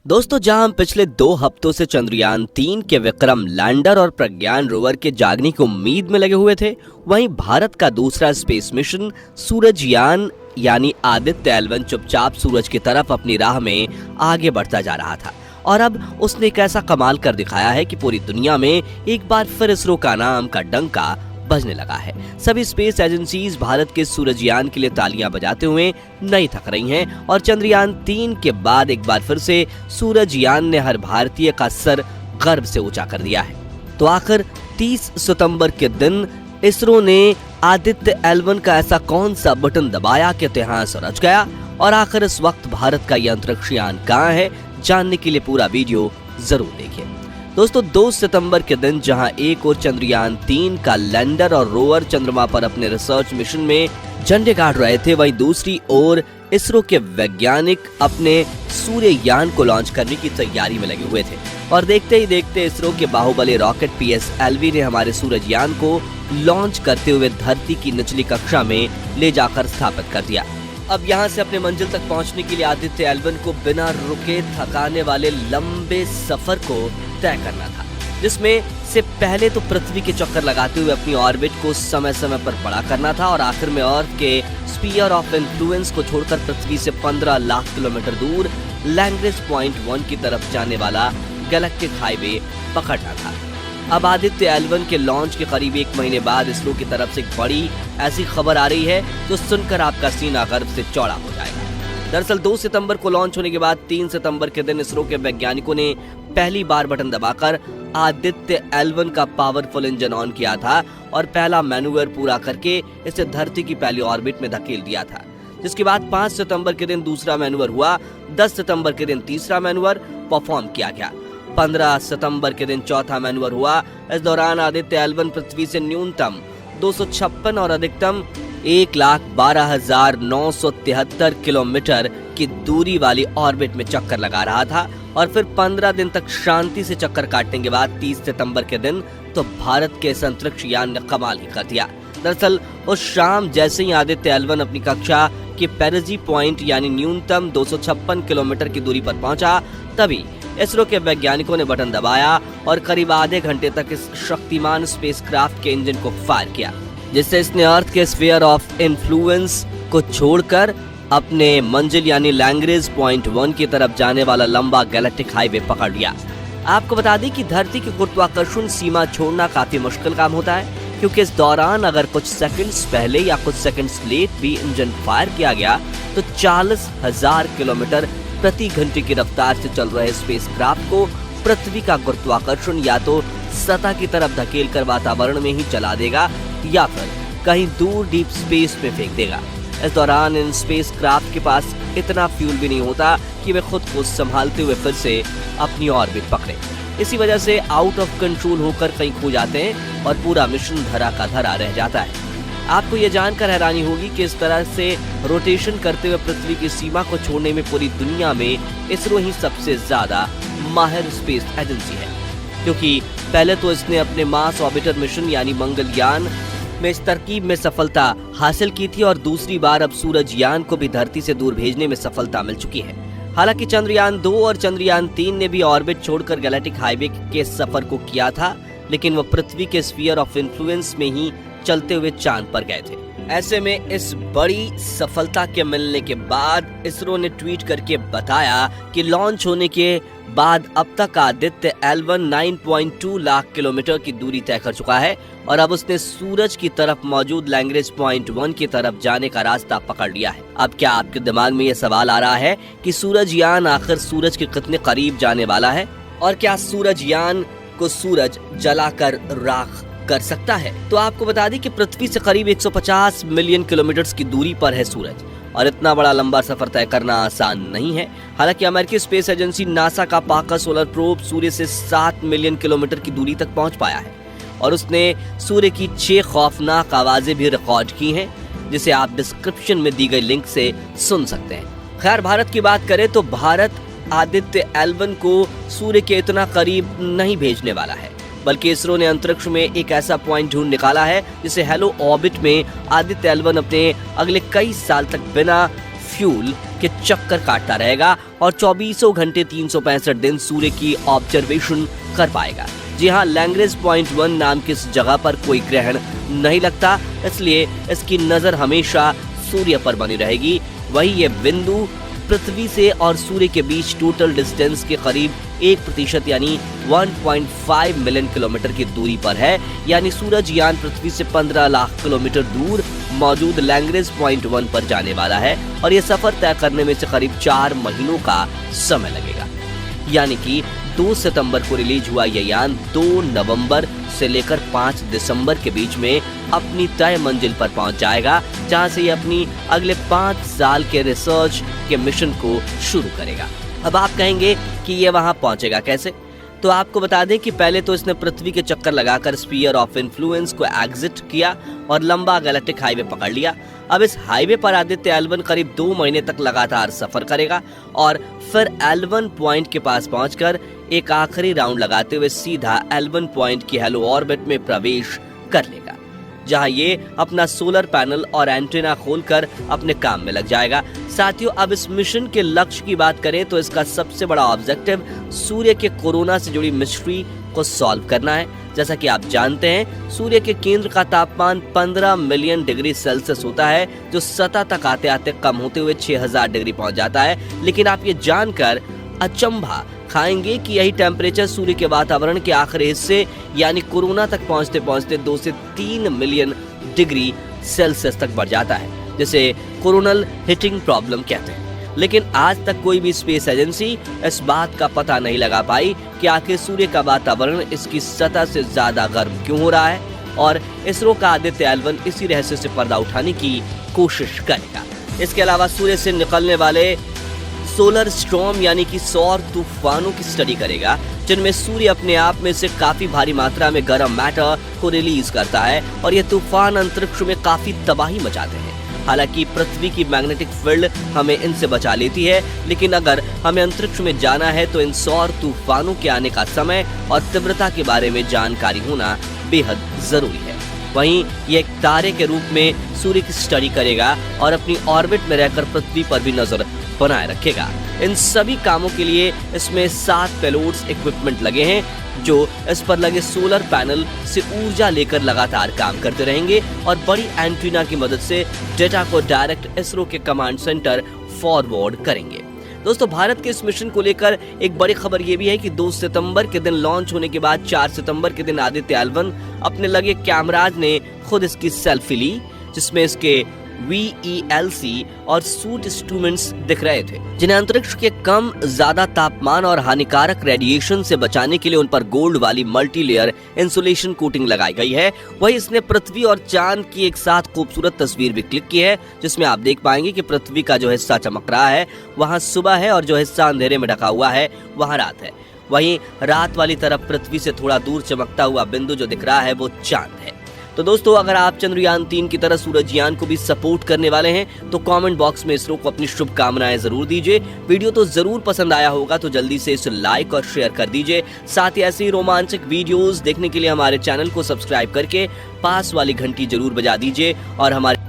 दोस्तों, जहां हम पिछले 2 हफ्तों से चंद्रयान 3 के विक्रम लैंडर और प्रज्ञान रोवर के जागने की उम्मीद में लगे हुए थे, वहीं भारत का दूसरा स्पेस मिशन सूरजयान यानी आदित्य L1 चुपचाप सूरज की तरफ अपनी राह में आगे बढ़ता जा रहा था। और अब उसने एक ऐसा कमाल कर दिखाया है कि पूरी दुनिया में एक बार फिर इसरो का नाम का डंका बजने लगा है। सभी स्पेस एजेंसीज भारत के सूरजयान के लिए तालियां बजाते हुए नहीं थक रही हैं और चंद्रयान 3 के बाद एक बार फिर से सूरजयान ने हर भारतीय का सर गर्व से ऊंचा कर दिया है। तो आखिर 30 सितंबर के दिन इसरो ने आदित्य L1 का ऐसा कौन सा बटन दबाया कि इतिहास रच गया, और आखिर इस वक्त भारत का यह अंतरिक्ष यान कहां है, जानने के लिए पूरा वीडियो जरूर देखिए। दोस्तों, 2 सितंबर के दिन जहां एक ओर चंद्रयान 3 का लैंडर और रोवर चंद्रमा पर अपने रिसर्च मिशन में झंडे गाड़ रहे थे, वहीं दूसरी ओर इसरो के वैज्ञानिक अपने सूर्ययान को लॉन्च करने की तैयारी में लगे हुए थे। और देखते ही देखते इसरो के बाहुबली रॉकेट PSLV ने हमारे सूरजयान को लॉन्च करते हुए धरती की निचली कक्षा में ले जाकर स्थापित कर दिया। अब यहाँ से अपने मंजिल तक पहुँचने के लिए आदित्य L1 को बिना रुके थकाने वाले लंबे सफर को तय करना था, जिसमें से पहले तो पृथ्वी के चक्कर लगाते हुए अपनी ऑर्बिट को समय समय पर बड़ा करना था और आखिर में अर्थ के स्फीयर ऑफ इन्फ्लुएंस को छोड़कर पृथ्वी से 15 लाख किलोमीटर दूर लैग्रेंज पॉइंट 1 की तरफ जाने वाला गैलेक्टिक हाईवे पकड़ना था। अब आदित्य L1 के लॉन्च के करीब 1 महीने बाद इसरो की तरफ से एक बड़ी ऐसी खबर आ रही है जो सुनकर आपका सीना गर्व से चौड़ा हो जाएगा। दरअसल 2 सितंबर को लॉन्च होने के बाद 3 सितंबर के दिन इसरो के वैज्ञानिकों ने पहली बार बटन दबाकर आदित्य L1 का पावरफुल इंजन ऑन किया था और पहला मैन्यूवर पूरा करके इसे धरती की पहली ऑर्बिट में धकेल दिया था। जिसके बाद 5 सितंबर के दिन दूसरा मैन्यूवर हुआ, 10 सितंबर के दिन तीसरा मैन्यूवर परफॉर्म किया गया, 15 सितंबर के दिन चौथा मैन्यूवर हुआ। इस दौरान आदित्य L1 पृथ्वी से न्यूनतम 256 और अधिकतम 1,12,973 किलोमीटर की दूरी वाली ऑर्बिट में चक्कर लगा रहा था। और फिर 15 दिन तक शांति से चक्कर काटने के बाद 30 सितंबर के दिन तो भारत के इस अंतरिक्ष यान ने कमाल ही कर दिया। दरअसल उस शाम जैसे ही आदित्य L1 अपनी कक्षा के पेरिजी पॉइंट यानी न्यूनतम 256 किलोमीटर की दूरी पर पहुंचा, तभी इसरो के वैज्ञानिकों ने बटन दबाया और करीब आधे घंटे तक इस शक्तिमान स्पेसक्राफ्ट के इंजन को फायर किया, जिससे इसने अर्थ के स्फीयर ऑफ इन्फ्लुएंस को छोड़कर अपने मंजिल यानी लैग्रेंज पॉइंट 1 की तरफ जाने वाला लंबा गैलेक्टिक हाईवे पकड़ लिया। आपको बता दें कि धरती की गुरुत्वाकर्षण सीमा छोड़ना काफी मुश्किल काम होता है, क्योंकि इस दौरान अगर कुछ सेकंड्स पहले या कुछ सेकंड्स लेट भी इंजन फायर किया गया तो 40,000 किलोमीटर प्रति घंटे की रफ्तार से चल रहे स्पेसक्राफ्ट को पृथ्वी का गुरुत्वाकर्षण या तो सतह की तरफ धकेल कर वातावरण में ही चला देगा या फिर कहीं दूर डीप स्पेस में फेंक देगा। इस दौरान इन स्पेसक्राफ्ट के पास इतना फ्यूल भी नहीं होता कि वे खुद को संभालते हुए फिर से अपनी ऑर्बिट पकड़े। इसी वजह से आउट ऑफ कंट्रोल होकर कहीं खो जाते हैं और पूरा मिशन धरा का धरा रह जाता है। आपको ये जानकर हैरानी होगी कि इस तरह से रोटेशन करते हुए पृथ्वी की सीमा को छोड़ने में पूरी दुनिया में इसरो ही सबसे ज्यादा माहिर स्पेस एजेंसी है, क्योंकि पहले तो इसने अपने मार्स ऑर्बिटर मिशन यानी मंगलयान में इस तरकीब में सफलता हासिल की थी और दूसरी बार अब सूरजयान को भी धरती से दूर भेजने में सफलता मिल चुकी है। हालांकि चंद्रयान 2 और चंद्रयान 3 ने भी ऑर्बिट छोड़कर गैलेक्टिक हाईवे के सफर को किया था, लेकिन वो पृथ्वी के स्फीयर ऑफ इन्फ्लुएंस में ही चलते हुए चांद पर गए थे। ऐसे में इस बड़ी सफलता के मिलने के बाद इसरो ने ट्वीट करके बताया कि लॉन्च होने के बाद अब तक आदित्य L1 9.2 लाख किलोमीटर की दूरी तय कर चुका है और अब उसने सूरज की तरफ मौजूद लैग्रेंज पॉइंट 1 की तरफ जाने का रास्ता पकड़ लिया है। अब क्या आपके दिमाग में ये सवाल आ रहा है कि सूरजयान आखिर सूरज के कितने करीब जाने वाला है और क्या सूरजयान को सूरज जलाकर राख कर सकता है? तो आपको बता दें कि पृथ्वी से करीब 150 मिलियन किलोमीटर की दूरी पर है सूरज, और इतना बड़ा लंबा सफर तय करना आसान नहीं है। हालांकि अमेरिकी स्पेस एजेंसी नासा का पाका सोलर प्रोब सूर्य से 7 मिलियन किलोमीटर की दूरी तक पहुंच पाया है और उसने सूर्य की 6 खौफनाक आवाजें भी रिकॉर्ड की हैं, जिसे आप डिस्क्रिप्शन में दी गई लिंक से सुन सकते हैं। खैर, भारत की बात करें तो भारत आदित्य L1 को सूर्य के इतना करीब नहीं भेजने वाला है, बल्कि इसरो ने अंतरिक्ष में एक ऐसा पॉइंट ढूंढ निकाला है जिसे हेलो ऑर्बिट में आदित्य L1 अपने अगले कई साल तक बिना फ्यूल के चक्कर काटता रहेगा और 24 घंटे 365 दिन सूर्य की ऑब्जर्वेशन कर पाएगा। जी हाँ, लैग्रेंज पॉइंट 1 नाम की इस जगह पर कोई ग्रहण नहीं लगता, इसलिए इसकी नजर हमेशा सूर्य पर बनी रहेगी। वही ये बिंदु पृथ्वी से और सूर्य के बीच टोटल डिस्टेंस के करीब 1% यानी 1.5 मिलियन किलोमीटर की दूरी पर है। यानी सूरज यान पृथ्वी से 15 लाख किलोमीटर दूर मौजूद लैग्रेंज पॉइंट 1 पर जाने वाला है और यह सफर तय करने में से करीब 4 महीनों का समय लगेगा। यानी कि 2 सितंबर को रिलीज हुआ यह यान 2 नवंबर से लेकर 5 दिसंबर के बीच में अपनी तय मंजिल पर पहुंच जाएगा, जहां से ये अपनी अगले 5 साल के रिसर्च के मिशन को शुरू करेगा। अब आप कहेंगे कि ये वहां पहुंचेगा कैसे? तो आपको बता दें कि पहले तो इसने पृथ्वी के चक्कर लगाकर स्फीयर ऑफ इन्फ्लुएंस को एग्जिट किया और लंबा गैलेक्टिक हाईवे पकड़ लिया। अब इस हाईवे पर आदित्य L1 करीब 2 महीने तक लगातार सफर करेगा और फिर L1 पॉइंट के पास पहुंचकर एक आखिरी राउंड लगाते हुए सीधा L1 पॉइंट की हेलो ऑर्बिट में प्रवेश कर लेगा, जहां ये अपना सोलर पैनल और एंटीना खोलकर अपने काम में लग जाएगा। साथियों, अब इस मिशन के लक्ष्य की बात करें तो इसका सबसे बड़ा ऑब्जेक्टिव सूर्य के कोरोना से जुड़ी मिस्ट्री को सॉल्व करना है। जैसा कि आप जानते हैं, सूर्य के केंद्र का तापमान 15 मिलियन डिग्री सेल्सियस होता है, जो सतह तक आते आते कम होते हुए 6000 डिग्री पहुंच जाता है। लेकिन आप ये जानकर अचंभा खाएंगे कि यही टेम्परेचर सूर्य के वातावरण के आखिरी हिस्से यानी कोरोना तक पहुंचते पहुंचते 2 से 3 मिलियन डिग्री सेल्सियस तक बढ़ जाता है, जिसे कोरोनल हीटिंग प्रॉब्लम कहते हैं। लेकिन आज तक कोई भी स्पेस एजेंसी इस बात का पता नहीं लगा पाई कि आखिर सूर्य का वातावरण इसकी सतह से ज्यादा गर्म क्यों हो रहा है, और इसरो का आदित्य L1 इसी रहस्य से पर्दा उठाने की कोशिश करेगा। इसके अलावा सूर्य से निकलने वाले सोलर स्टॉर्म यानी कि सौर तूफानों की स्टडी करेगा, जिनमें सूर्य अपने आप में से काफी भारी मात्रा में गर्म मैटर को रिलीज करता है और ये तूफान अंतरिक्ष में काफी तबाही मचाते हैं। हालांकि पृथ्वी की मैग्नेटिक फील्ड हमें इनसे बचा लेती है, लेकिन अगर हमें अंतरिक्ष में जाना है तो इन सौर तूफानों के आने का समय और तीव्रता के बारे में जानकारी होना बेहद जरूरी है। वहीं ये एक तारे के रूप में सूर्य की स्टडी करेगा और अपनी ऑर्बिट में रहकर पृथ्वी पर भी नजर बनाए रखेगा। इन सभी कामों के लिए इसमें 7 पेलोड्स इक्विपमेंट लगे हैं, जो इस पर लगे सोलर पैनल से ऊर्जा लेकर लगातार काम करते रहेंगे और बड़ी एंटीना की मदद से डेटा को डायरेक्ट इसरो के कमांड सेंटर फॉरवर्ड करेंगे। दोस्तों, भारत के इस मिशन को लेकर एक बड़ी खबर ये भी है कि 2 सितंबर के दिन लॉन्च होने के बाद 4 सितंबर के दिन आदित्य L1 अपने लगे कैमराज ने खुद इसकी सेल्फी ली, जिसमें इसके VELC और सूट इंस्ट्रूमेंट्स दिख रहे थे, जिन्हें अंतरिक्ष के कम ज्यादा तापमान और हानिकारक रेडिएशन से बचाने के लिए उन पर गोल्ड वाली मल्टी लेयर इंसुलेशन कोटिंग लगाई गई है। वही इसने पृथ्वी और चांद की एक साथ खूबसूरत तस्वीर भी क्लिक की है, जिसमें आप देख पाएंगे कि पृथ्वी का जो हिस्सा चमक रहा है वहाँ सुबह है और जो हिस्सा अंधेरे में ढका हुआ है वहाँ रात है। वहीं रात वाली तरफ पृथ्वी से थोड़ा दूर चमकता हुआ बिंदु जो दिख रहा है वो चांद है। तो दोस्तों, अगर आप चंद्रयान 3 की तरह सूरजयान को भी सपोर्ट करने वाले हैं तो कमेंट बॉक्स में इसरो को अपनी शुभकामनाएं जरूर दीजिए। वीडियो तो जरूर पसंद आया होगा तो जल्दी से इसे लाइक और शेयर कर दीजिए। साथ ही ऐसी रोमांचक वीडियोस देखने के लिए हमारे चैनल को सब्सक्राइब करके पास वाली घंटी जरूर बजा दीजिए और हमारे